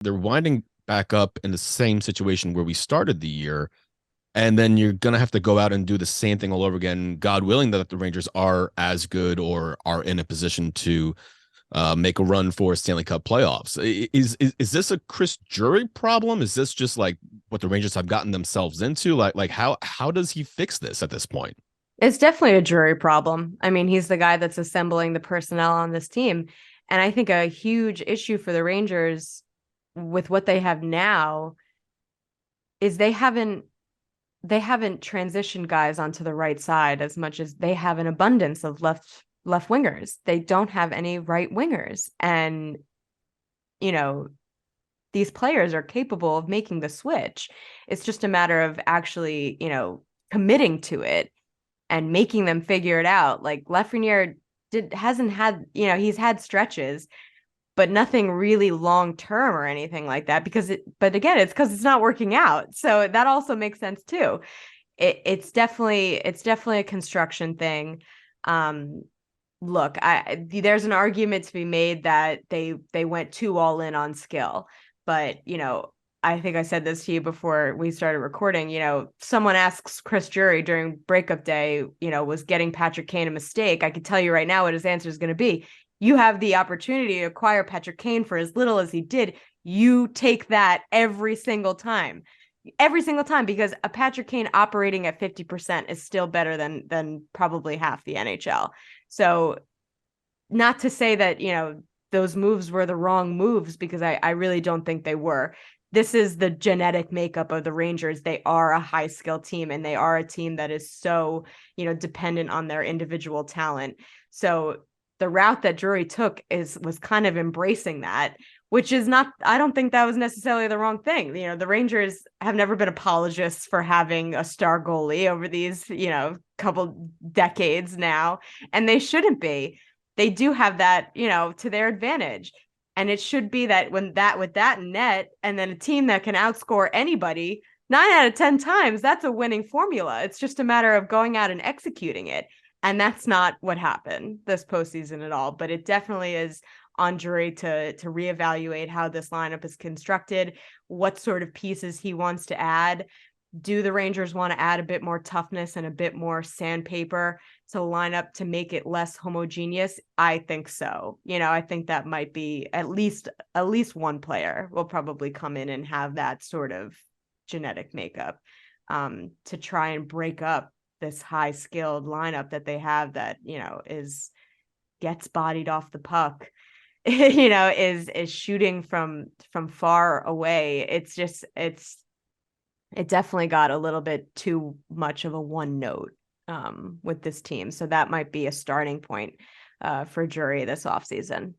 they're winding back up in the same situation where we started the year. And then you're going to have to go out and do the same thing all over again, God willing that the Rangers are as good or are in a position to make a run for Stanley Cup playoffs. Is this a Chris Drury problem? Is this just like what the Rangers have gotten themselves into? Like how does he fix this at this point? It's definitely a Drury problem. I mean, he's the guy that's assembling the personnel on this team. And I think a huge issue for the Rangers with what they have now is they haven't transitioned guys onto the right side as much as they have an abundance of left wingers. They don't have any right wingers. And, you know, these players are capable of making the switch. It's just a matter of actually, committing to it and making them figure it out. Like Lafreniere hasn't had, he's had stretches, but nothing really long term or anything like that but again, it's because it's not working out. So that also makes sense too. It's definitely a construction thing. Um, Look, there's an argument to be made that they went too all in on skill, but I think I said this to you before we started recording. Someone asks Chris Drury during breakup day, was getting Patrick Kane a mistake? I could tell you right now what his answer is going to be. You have the opportunity to acquire Patrick Kane for as little as he did. You take that every single time, because a Patrick Kane operating at 50% is still better than probably half the NHL. So not to say that, those moves were the wrong moves, because I really don't think they were. This is the genetic makeup of the Rangers. They are a high skill team, and they are a team that is so, dependent on their individual talent. So the route that Drury took was kind of embracing that, which is not, I don't think that was necessarily the wrong thing. The Rangers have never been apologists for having a star goalie over these, couple decades now, and they shouldn't be. They do have that, to their advantage. And it should be that with that net, and then a team that can outscore anybody 9 out of 10 times, that's a winning formula. It's just a matter of going out and executing it. And that's not what happened this postseason at all. But it definitely is on Drury to reevaluate how this lineup is constructed, what sort of pieces he wants to add. Do the Rangers want to add a bit more toughness and a bit more sandpaper to the lineup to make it less homogeneous? I think so. I think that might be at least one player will probably come in and have that sort of genetic makeup, to try and break up this high skilled lineup that they have that, gets bodied off the puck, is shooting from far away. It definitely got a little bit too much of a one note, with this team. So that might be a starting point for Drury this offseason.